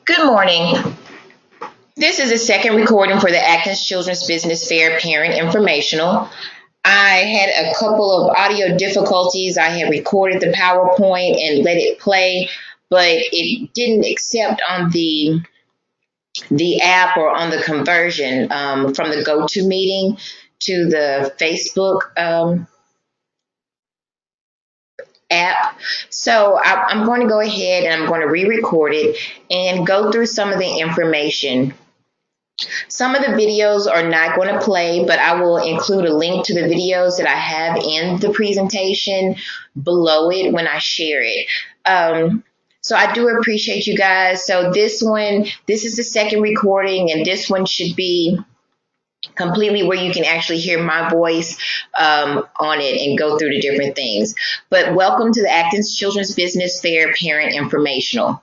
Good morning. This is the second recording for the Acton Children's Business Fair Parent Informational. I had a couple of audio difficulties. I had recorded the PowerPoint and let it play, but it didn't accept on the app or on the conversion from the GoToMeeting to the Facebook app. So I'm going to go ahead and I'm going to re-record it and go through some of the information. Some of the videos are not going to play, but I will include a link to the videos that I have in the presentation below it when I share it. So I do appreciate you guys. So this is the second recording, and this one should be completely where you can actually hear my voice on it and go through the different things. But welcome to the Acton Children's Business Fair Parent Informational.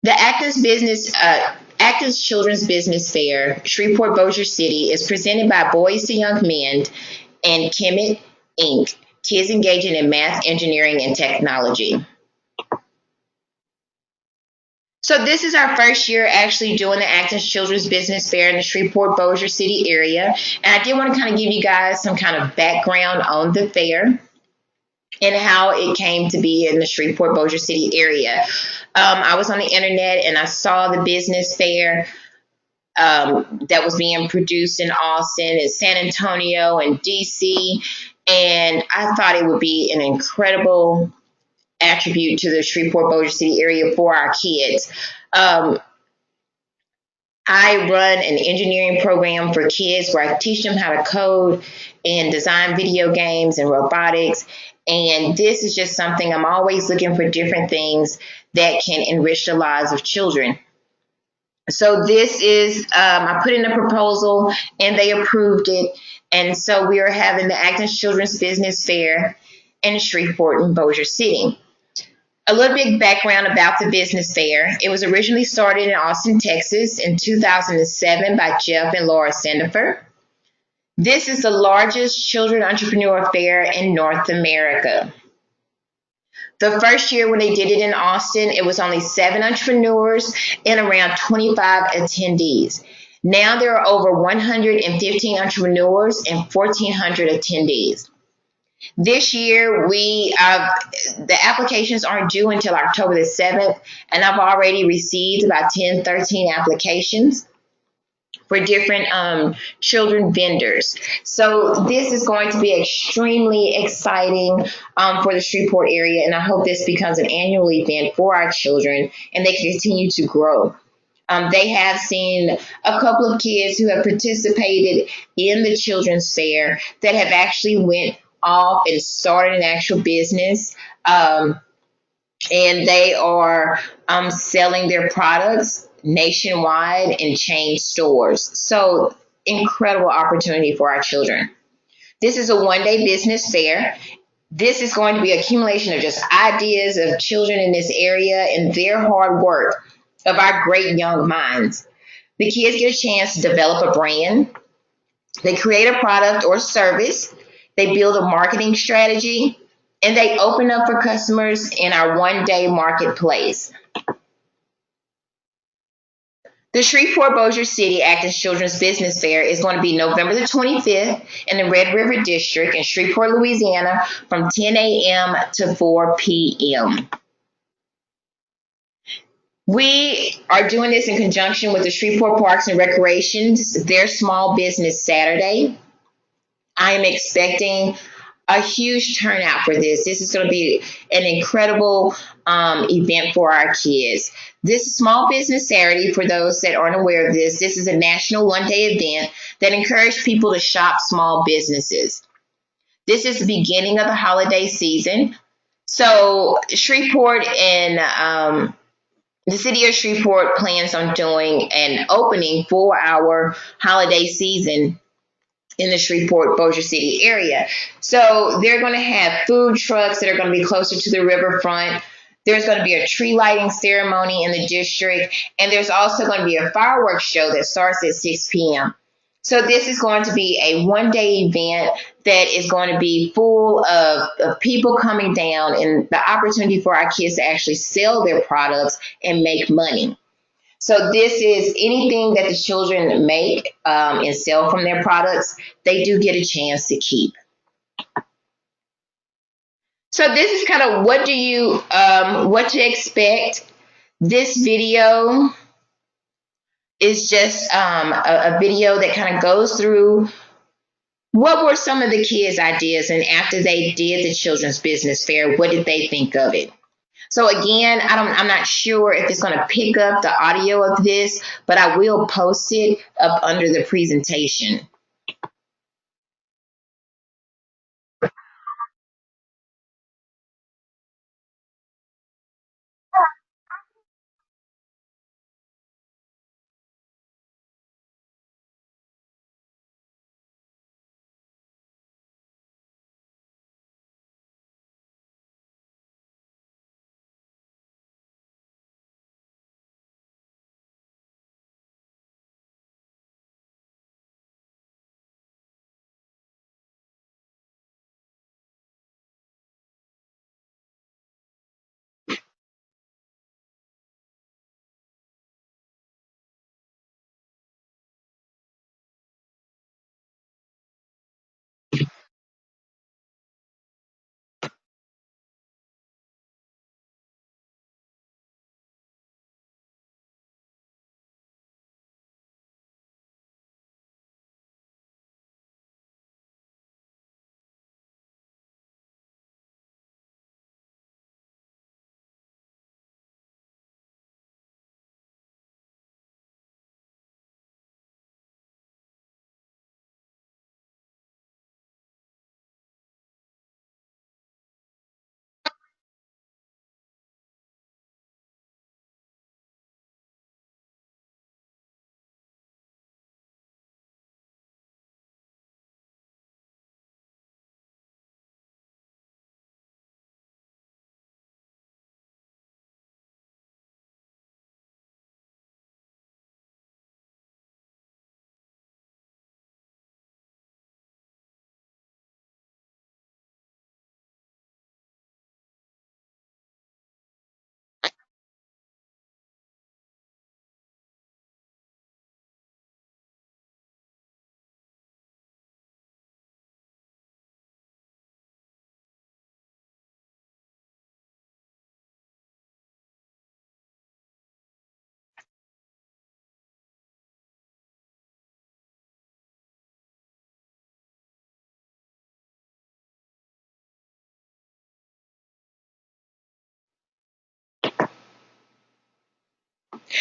The Acton's Children's Business Fair, Shreveport Bossier City, is presented by Boys to Young Men and Kemet Inc., kids engaging in math, engineering, and technology. So this is our first year actually doing the Acton's Children's Business Fair in the Shreveport Bossier City area. And I did want to kind of give you guys some kind of background on the fair and how it came to be in the Shreveport Bossier City area. I was on the internet and I saw the business fair that was being produced in Austin and San Antonio and DC. And I thought it would be an incredible attribute to the Shreveport Bossier City area for our kids. I run an engineering program for kids where I teach them how to code and design video games and robotics. And this is just something I'm always looking for, different things that can enrich the lives of children. So this is, I put in a proposal and they approved it. And so we are having the Acton Children's Business Fair in Shreveport and Bossier City. A little bit background about the business fair. It was originally started in Austin, Texas in 2007 by Jeff and Laura Sandifer. This is the largest children entrepreneur fair in North America. The first year when they did it in Austin, it was only 7 entrepreneurs and around 25 attendees. Now there are over 115 entrepreneurs and 1,400 attendees. This year, the applications aren't due until October the 7th, and I've already received about 10, 13 applications for different children vendors. So this is going to be extremely exciting for the Shreveport area, and I hope this becomes an annual event for our children, and they can continue to grow. They have seen a couple of kids who have participated in the children's fair that have actually went off and started an actual business, and they are selling their products nationwide in chain stores. So incredible opportunity for our children. This is a one-day business fair. This is going to be an accumulation of just ideas of children in this area and their hard work of our great young minds. The kids get a chance to develop a brand. They create a product or service. They build a marketing strategy, and they open up for customers in our one-day marketplace. The Shreveport Bossier City Acton Children's Business Fair is going to be November the 25th in the Red River District in Shreveport, Louisiana from 10 a.m. to 4 p.m. We are doing this in conjunction with the Shreveport Parks and Recreations, their Small Business Saturday. I am expecting a huge turnout for this. This is going to be an incredible event for our kids. This is Small Business Saturday. For those that aren't aware of this, this is a national one-day event that encourages people to shop small businesses. This is the beginning of the holiday season. So Shreveport and the city of Shreveport plans on doing an opening for our holiday season in the Shreveport Bossier City area. So they're going to have food trucks that are going to be closer to the riverfront. There's going to be a tree lighting ceremony in the district, and there's also going to be a fireworks show that starts at 6 p.m. So this is going to be a one-day event that is going to be full of people coming down and the opportunity for our kids to actually sell their products and make money. So this is anything that the children make and sell from their products, they do get a chance to keep. So this is kind of what to expect. This video is just a video that kind of goes through what were some of the kids' ideas, and after they did the children's business fair, what did they think of it? So again, I'm not sure if it's going to pick up the audio of this, but I will post it up under the presentation.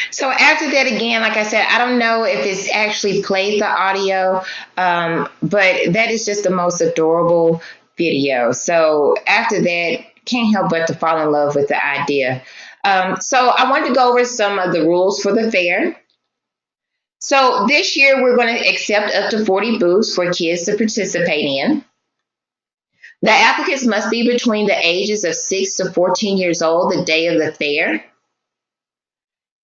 So after that, again, like I said, I don't know if it's actually played the audio, but that is just the most adorable video. So after that, can't help but to fall in love with the idea. So I wanted to go over some of the rules for the fair. So this year, we're going to accept up to 40 booths for kids to participate in. The applicants must be between the ages of 6 to 14 years old the day of the fair.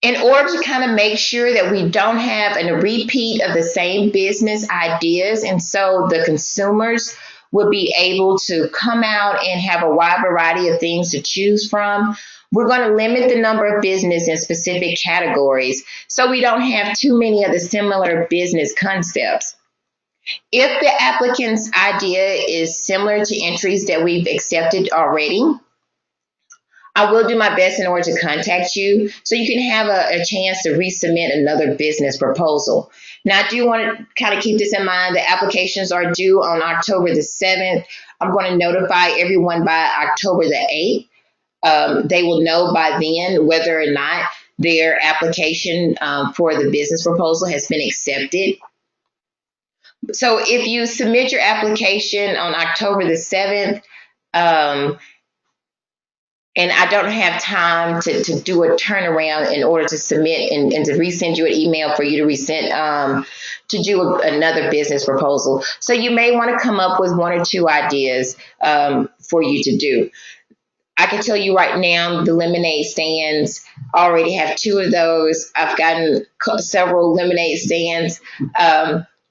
In order to kind of make sure that we don't have a repeat of the same business ideas, and so the consumers will be able to come out and have a wide variety of things to choose from, we're going to limit the number of business in specific categories so we don't have too many of the similar business concepts. If the applicant's idea is similar to entries that we've accepted already, I will do my best in order to contact you so you can have a chance to resubmit another business proposal. Now, I do want to kind of keep this in mind. The applications are due on October the 7th. I'm going to notify everyone by October the 8th. They will know by then whether or not their application for the business proposal has been accepted. So if you submit your application on October the 7th, and I don't have time to do a turnaround in order to submit and to resend you an email for you to resend to do another business proposal. So you may want to come up with one or two ideas for you to do. I can tell you right now, the lemonade stands, I already have two of those. I've gotten several lemonade stands.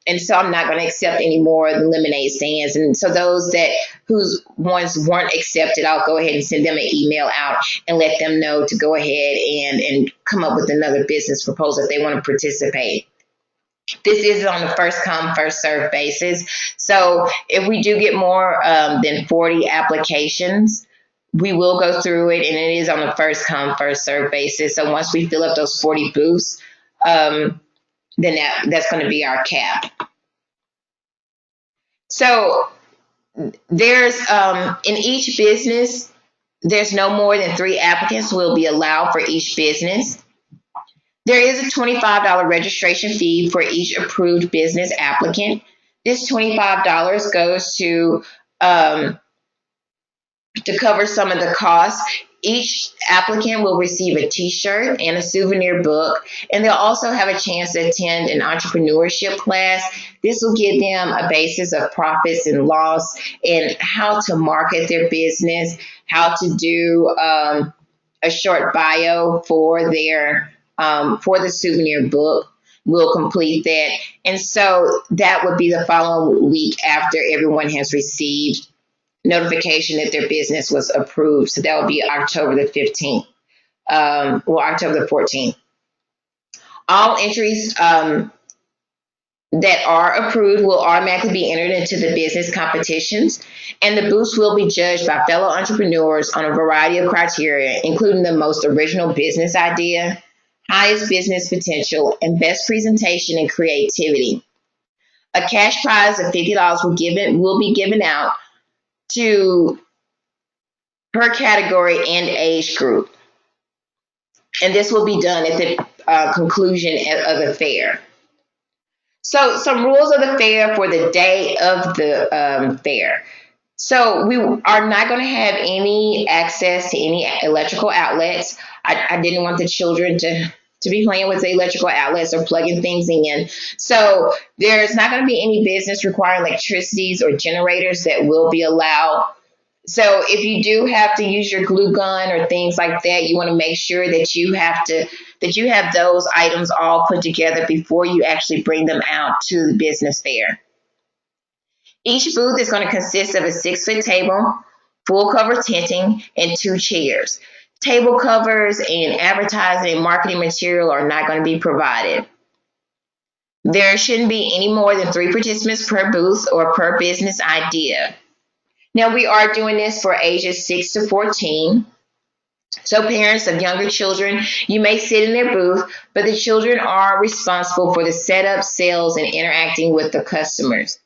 And so I'm not going to accept any more lemonade stands. And so those that whose ones weren't accepted, I'll go ahead and send them an email out and let them know to go ahead and come up with another business proposal if they want to participate. This is on the first come, first serve basis. So if we do get more than 40 applications, we will go through it, and it is on the first come, first serve basis. So once we fill up those 40 booths, then that's going to be our cap. So there's in each business, there's no more than 3 applicants will be allowed for each business. There is a $25 registration fee for each approved business applicant. This $25 goes to cover some of the costs. Each applicant will receive a t-shirt and a souvenir book, and they'll also have a chance to attend an entrepreneurship class. This will give them a basis of profits and loss and how to market their business, how to do a short bio for their for the souvenir book. We'll complete that. And so that would be the following week after everyone has received notification that their business was approved. So that will be October the 15th, or October the 14th. All entries that are approved will automatically be entered into the business competitions, and the booths will be judged by fellow entrepreneurs on a variety of criteria, including the most original business idea, highest business potential, and best presentation and creativity. A cash prize of $50 will be given out to per category and age group. And this will be done at the conclusion of the fair. So some rules of the fair for the day of the fair. So we are not going to have any access to any electrical outlets. I didn't want the children to be playing with the electrical outlets or plugging things in. So there's not going to be any business requiring electricities or generators that will be allowed. So if you do have to use your glue gun or things like that, you want to make sure that you have those items all put together before you actually bring them out to the business fair. Each booth is going to consist of a 6-foot table, full cover tinting, and 2 chairs. Table covers and advertising and marketing material are not going to be provided. There shouldn't be any more than 3 participants per booth or per business idea. Now, we are doing this for ages 6 to 14. So parents of younger children, you may sit in their booth, but the children are responsible for the setup, sales, and interacting with the customers.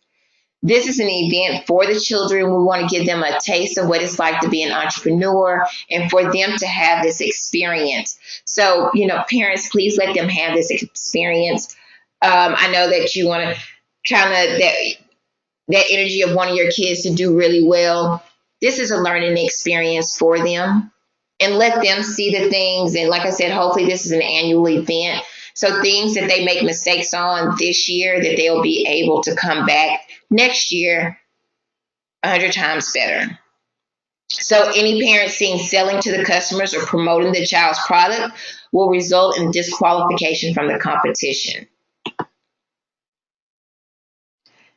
This is an event for the children. We want to give them a taste of what it's like to be an entrepreneur and for them to have this experience. So, parents, please let them have this experience. I know that you want to kind of that energy of wanting your kids to do really well. This is a learning experience for them, and let them see the things. And like I said, hopefully this is an annual event. So things that they make mistakes on this year, that they'll be able to come back next year 100 times better. So any parent seen selling to the customers or promoting the child's product will result in disqualification from the competition.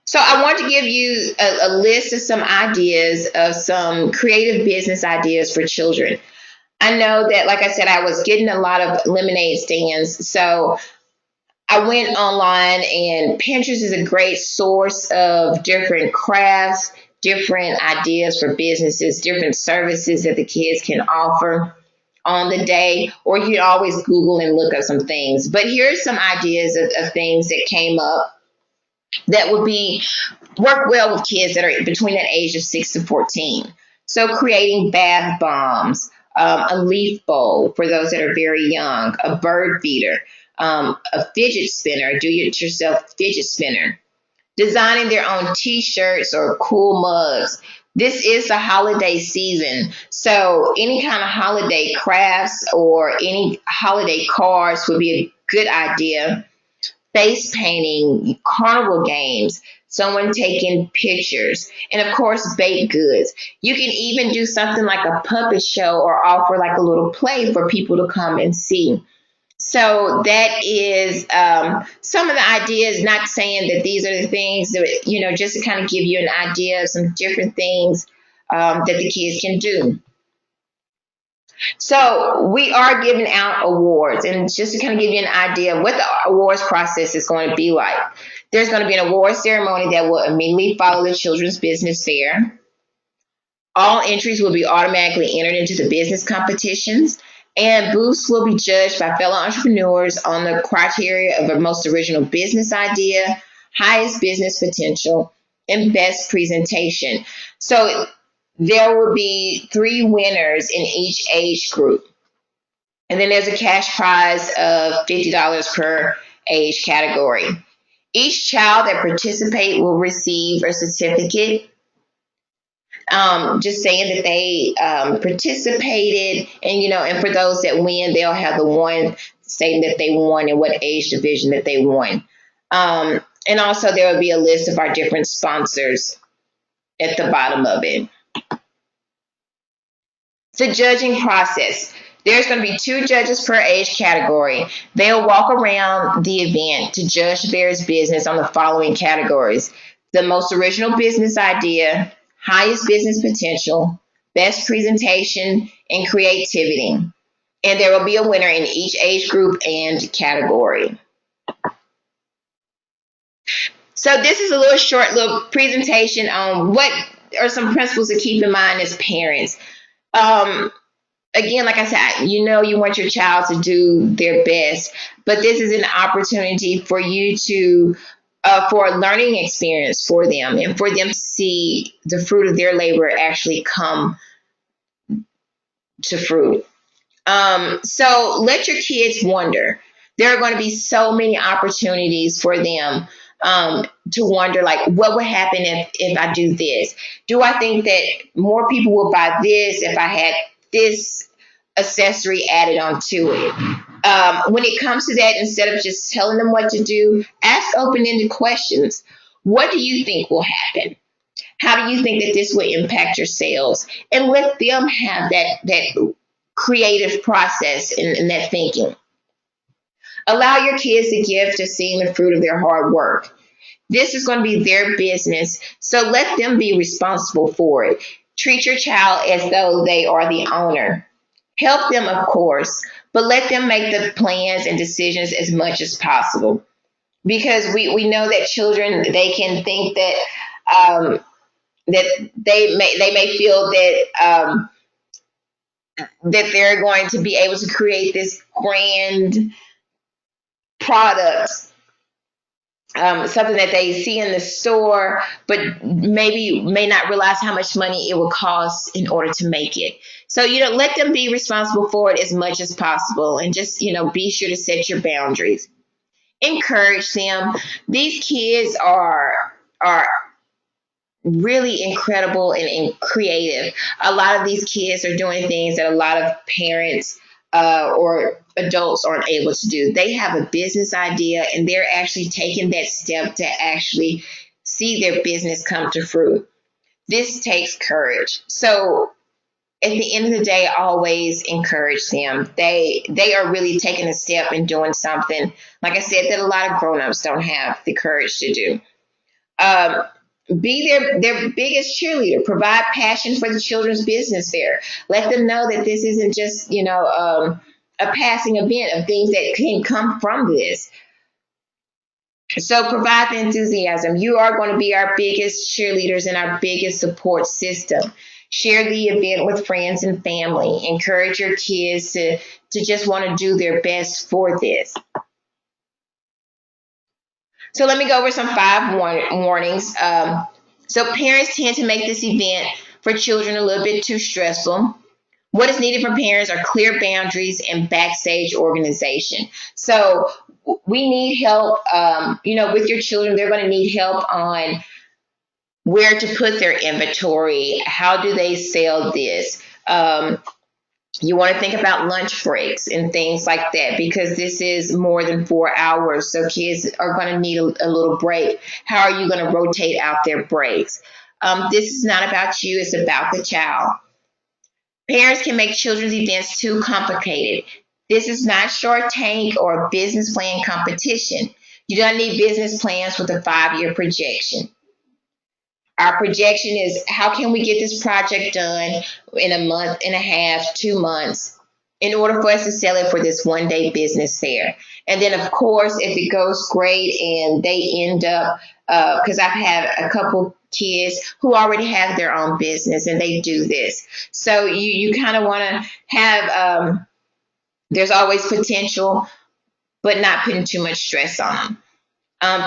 So I want to give you a list of some ideas of some creative business ideas for children. I know that, like I said, I was getting a lot of lemonade stands. So I went online, and Pinterest is a great source of different crafts, different ideas for businesses, different services that the kids can offer on the day, or you can always Google and look up some things. But here's some ideas of things that came up that would work well with kids that are between that age of 6 to 14. So creating bath bombs, a leaf bowl for those that are very young, a bird feeder, a fidget spinner, do-it-yourself fidget spinner, designing their own t-shirts or cool mugs. This is the holiday season, so any kind of holiday crafts or any holiday cards would be a good idea. Face painting, carnival games, someone taking pictures, and of course, baked goods. You can even do something like a puppet show or offer like a little play for people to come and see. So that is some of the ideas, not saying that these are the things that, just to kind of give you an idea of some different things that the kids can do. So we are giving out awards, and just to kind of give you an idea of what the awards process is going to be like. There's going to be an award ceremony that will immediately follow the children's business fair. All entries will be automatically entered into the business competitions, and booths will be judged by fellow entrepreneurs on the criteria of the most original business idea, highest business potential, and best presentation. So there will be 3 winners in each age group. And then there's a cash prize of $50 per age category. Each child that participates will receive a certificate just saying that they participated, and for those that win, they'll have the one saying that they won and what age division that they won. And also there will be a list of our different sponsors at the bottom of it. The judging process. There's going to be 2 judges per age category. They'll walk around the event to judge the various business on the following categories: the most original business idea, highest business potential, best presentation, and creativity. And there will be a winner in each age group and category. So this is a little short presentation on what are some principles to keep in mind as parents. Again, like I said, you want your child to do their best, but this is an opportunity for you to for a learning experience for them, and for them to see the fruit of their labor actually come to fruit. So let your kids wonder. There are going to be so many opportunities for them to wonder, like, what would happen if I do this? Do I think that more people will buy this if I had this accessory added onto it? When it comes to that, instead of just telling them what to do, ask open-ended questions. What do you think will happen? How do you think that this will impact your sales? And let them have that creative process and that thinking. Allow your kids the gift of seeing the fruit of their hard work. This is going to be their business, so let them be responsible for it. Treat your child as though they are the owner. Help them, of course, but let them make the plans and decisions as much as possible. Because we know that children, they can think that that they may feel that that they're going to be able to create this grand product, something that they see in the store, but may not realize how much money it will cost in order to make it. So, let them be responsible for it as much as possible, and just, be sure to set your boundaries. Encourage them. These kids are really incredible and creative. A lot of these kids are doing things that a lot of parents or adults aren't able to do. They have a business idea, and they're actually taking that step to actually see their business come to fruit. This takes courage. So at the end of the day, always encourage them. They are really taking a step and doing something, like I said, that a lot of grown-ups don't have the courage to do. Be their biggest cheerleader. Provide passion for the children's business fair. Let them know that this isn't just, a passing event of things that can come from this. So provide the enthusiasm. You are going to be our biggest cheerleaders and our biggest support system. Share the event with friends and family. Encourage your kids to just want to do their best for this. So let me go over some 5 warnings. So parents tend to make this event for children a little bit too stressful. What is needed from parents are clear boundaries and backstage organization. So we need help, with your children. They're going to need help on where to put their inventory. How do they sell this? You want to think about lunch breaks and things like that, because this is more than 4 hours. So kids are going to need a little break. How are you going to rotate out their breaks? This is not about you. It's about the child. Parents can make children's events too complicated. This is not Shark Tank or business plan competition. You don't need business plans with a 5-year projection. Our projection is how can we get this project done in a month and a half, 2 months, in order for us to sell it for this 1-day business fair. And then, of course, if it goes great and they end up, because I've had a couple kids who already have their own business and they do this. So you kind of want to have, there's always potential, but not putting too much stress on them.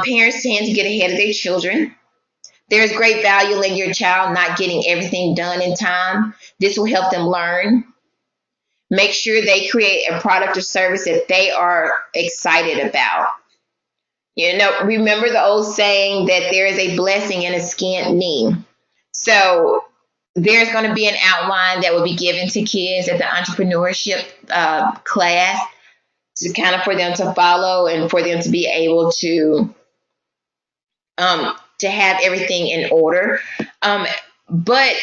Parents tend to get ahead of their children. There's great value in your child not getting everything done in time. This will help them learn. Make sure they create a product or service that they are excited about. Remember the old saying that there is a blessing in a scant need. So there's going to be an outline that will be given to kids at the entrepreneurship class to kind of for them to follow and for them to be able to have everything in order. But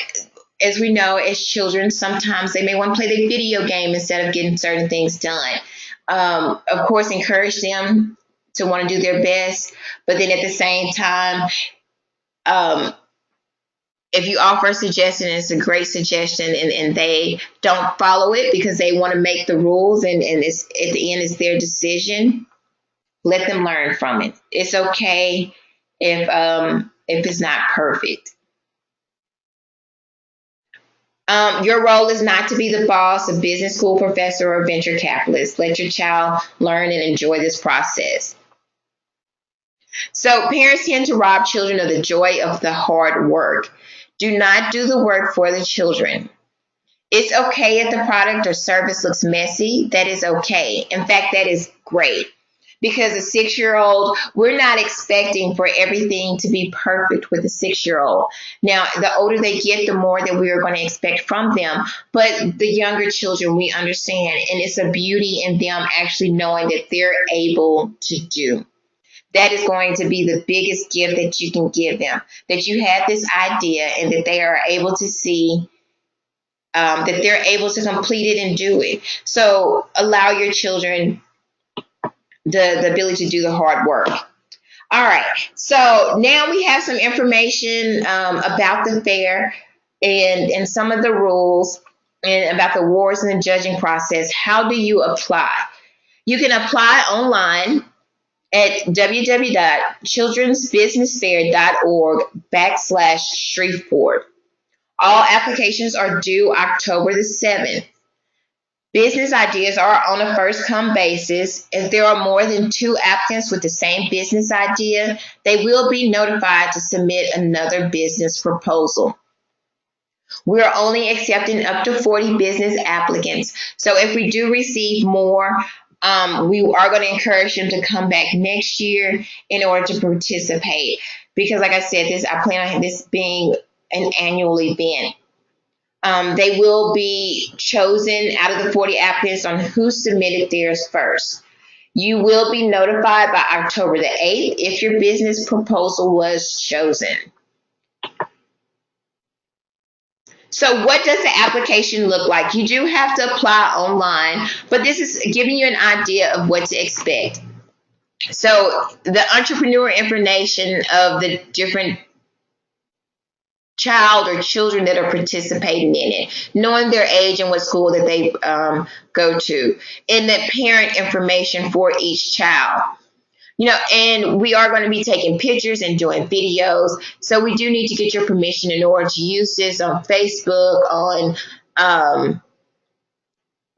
as we know, as children, sometimes they may want to play the video game instead of getting certain things done. Of course, encourage them to want to do their best, but then at the same time, if you offer a suggestion, it's a great suggestion, and they don't follow it because they want to make the rules, and it's, at the end, it's their decision. Let them learn from it. It's okay if it's not perfect. Your role is not to be the boss, a business school professor, or venture capitalist. Let your child learn and enjoy this process. So parents tend to rob children of the joy of the hard work. Do not do the work for the children. It's okay if the product or service looks messy. That is okay. In fact, that is great. Because a 6-year-old, we're not expecting for everything to be perfect with a 6-year-old. Now, the older they get, the more that we are going to expect from them. But the younger children, we understand. And it's a beauty in them actually knowing that they're able to do. That is going to be the biggest gift that you can give them. That you had this idea and that they are able to see that they're able to complete it and do it. So allow your children the ability to do the hard work. All right. So now we have some information about the fair and some of the rules and about the awards and the judging process. How do you apply? You can apply online at www.childrensbusinessfair.org/Shreveport. All applications are due October the 7th. Business ideas are on a first-come basis. If there are more than 2 applicants with the same business idea, they will be notified to submit another business proposal. We are only accepting up to 40 business applicants. So if we do receive more, we are going to encourage them to come back next year in order to participate. Because like I said, I plan on this being an annual event. They will be chosen out of the 40 applicants on who submitted theirs first. You will be notified by October the 8th if your business proposal was chosen. So what does the application look like? You do have to apply online, but this is giving you an idea of what to expect. So the entrepreneur information of the different child or children that are participating in it, knowing their age and what school that they go to, and the parent information for each child. And we are going to be taking pictures and doing videos. So we do need to get your permission in order to use this on Facebook, on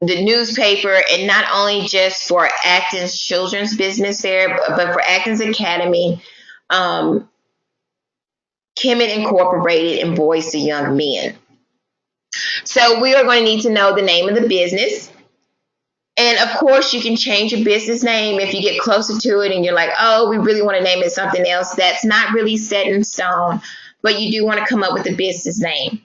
the newspaper, and not only just for Acton's Children's Business Fair, but for Acton's Academy, Kemet Incorporated, and Boys to Young Men. So we are going to need to know the name of the business. And of course, you can change your business name if you get closer to it and you're like, oh, we really want to name it something else. That's not really set in stone, but you do want to come up with a business name.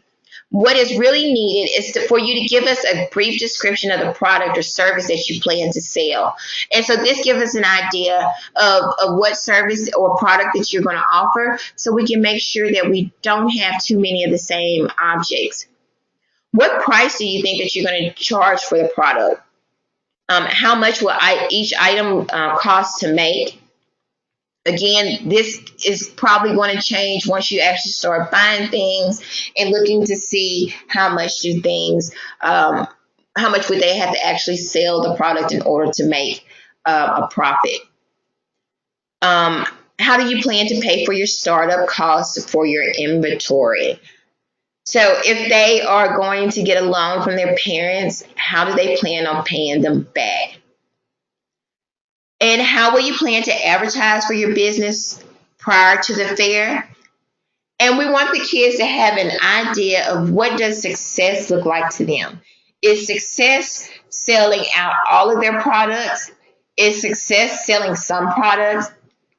What is really needed is for you to give us a brief description of the product or service that you plan to sell. And so this gives us an idea of what service or product that you're going to offer, so we can make sure that we don't have too many of the same objects. What price do you think that you're going to charge for the product? How much will each item cost to make? Again, this is probably going to change once you actually start buying things and looking to see how much do things, how much would they have to actually sell the product in order to make a profit. How do you plan to pay for your startup costs for your inventory? So if they are going to get a loan from their parents, how do they plan on paying them back? And how will you plan to advertise for your business prior to the fair? And we want the kids to have an idea of what does success look like to them. Is success selling out all of their products? Is success selling some products?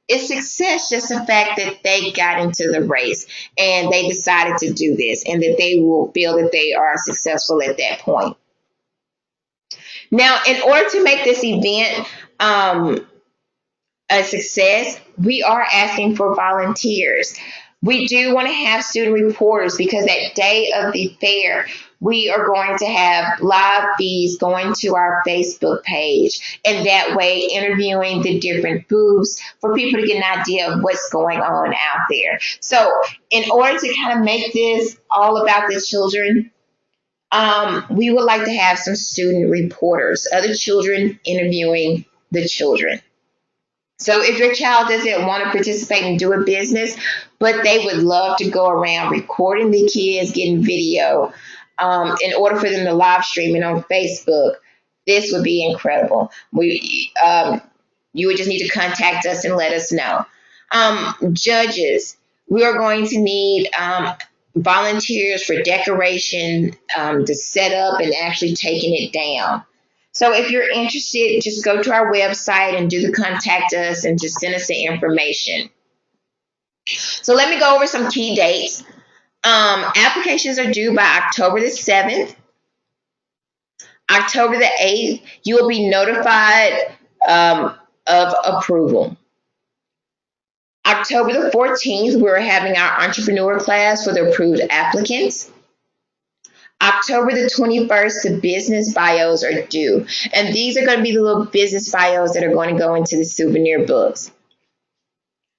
Is success just the fact that they got into the race and they decided to do this and that they will feel that they are successful at that point? Now, in order to make this event a success, we are asking for volunteers. We do want to have student reporters because that day of the fair, we are going to have live feeds going to our Facebook page, and that way interviewing the different booths for people to get an idea of what's going on out there. So in order to kind of make this all about the children, we would like to have some student reporters, other children interviewing the children. So if your child doesn't want to participate and do a business, but they would love to go around recording the kids, getting video, in order for them to live stream it on Facebook, this would be incredible. You would just need to contact us and let us know. Judges, we are going to need volunteers for decoration, to set up and actually taking it down. So if you're interested, just go to our website and do the contact us and just send us the information. So let me go over some key dates. Applications are due by October the 7th. October the 8th, you will be notified of approval. October the 14th, we're having our entrepreneur class for the approved applicants. October the 21st, the business bios are due. And these are going to be the little business bios that are going to go into the souvenir books.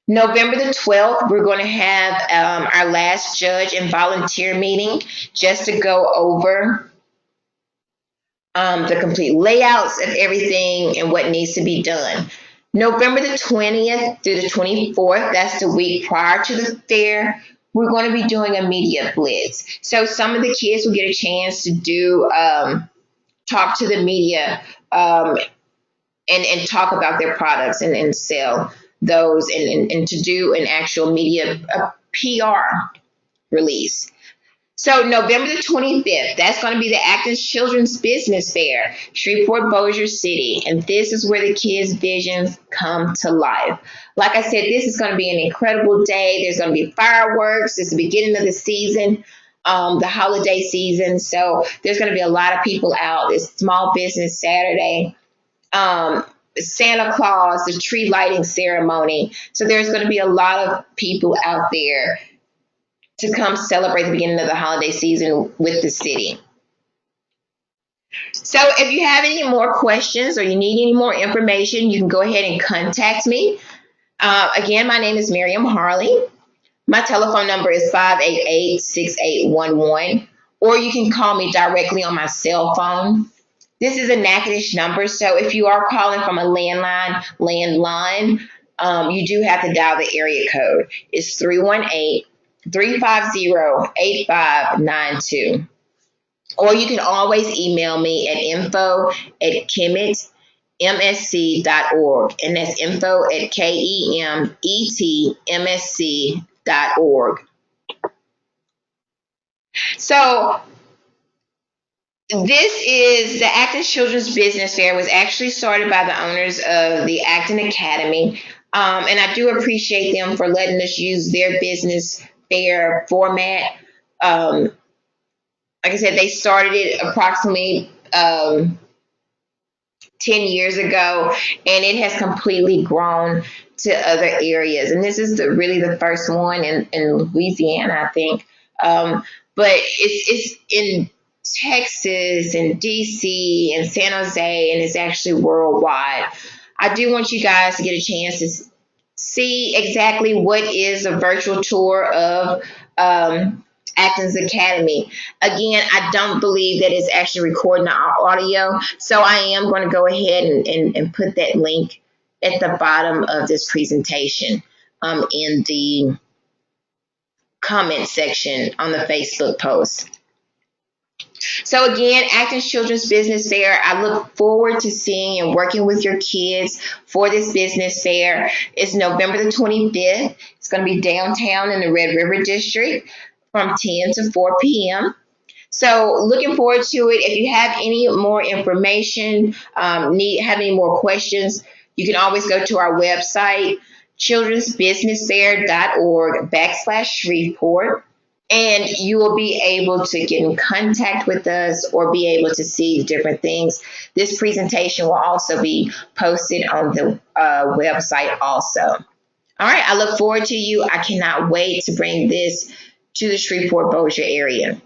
November the 12th, we're going to have our last judge and volunteer meeting just to go over the complete layouts of everything and what needs to be done. November the 20th through the 24th, that's the week prior to the fair, we're going to be doing a media blitz. So some of the kids will get a chance to do talk to the media and talk about their products and sell those and to do an actual media PR release. So November the 25th, that's going to be the Acton Children's Business Fair, Shreveport Bossier City. And this is where the kids' visions come to life. Like I said, this is going to be an incredible day. There's going to be fireworks. It's the beginning of the season, the holiday season. So there's going to be a lot of people out. It's Small Business Saturday. Santa Claus, the tree lighting ceremony. So there's going to be a lot of people out there to come celebrate the beginning of the holiday season with the city. So if you have any more questions or you need any more information, you can go ahead and contact me. Again, my name is Miriam Harley. My telephone number is 588-6811, or you can call me directly on my cell phone. This is a Natchitoches number, so if you are calling from a landline, you do have to dial the area code. It's 318-350-8592. Or you can always email me at info@kemetmsc.org, and that's info@kemetmsc.org. So this is the Acton Children's Business Fair. Was actually started by the owners of the Acton Academy, and I do appreciate them for letting us use their business fair format. Like I said, they started it approximately 10 years ago, and it has completely grown to other areas. And this is really the first one in Louisiana, I think. But it's in Texas and DC and San Jose, and it's actually worldwide. I do want you guys to get a chance to see exactly what is a virtual tour of Acton's Academy. Again, I don't believe that it's actually recording the audio, so I am going to go ahead and put that link at the bottom of this presentation in the comment section on the Facebook post. So again, Acton's Children's Business Fair, I look forward to seeing and working with your kids for this business fair. It's November the 25th. It's going to be downtown in the Red River District from 10 to 4 p.m. So looking forward to it. If you have any more information, have any more questions, you can always go to our website, childrensbusinessfair.org/Shreveport. And you will be able to get in contact with us or be able to see different things. This presentation will also be posted on the website also. All right, I look forward to you. I cannot wait to bring this to the Shreveport Bossier area.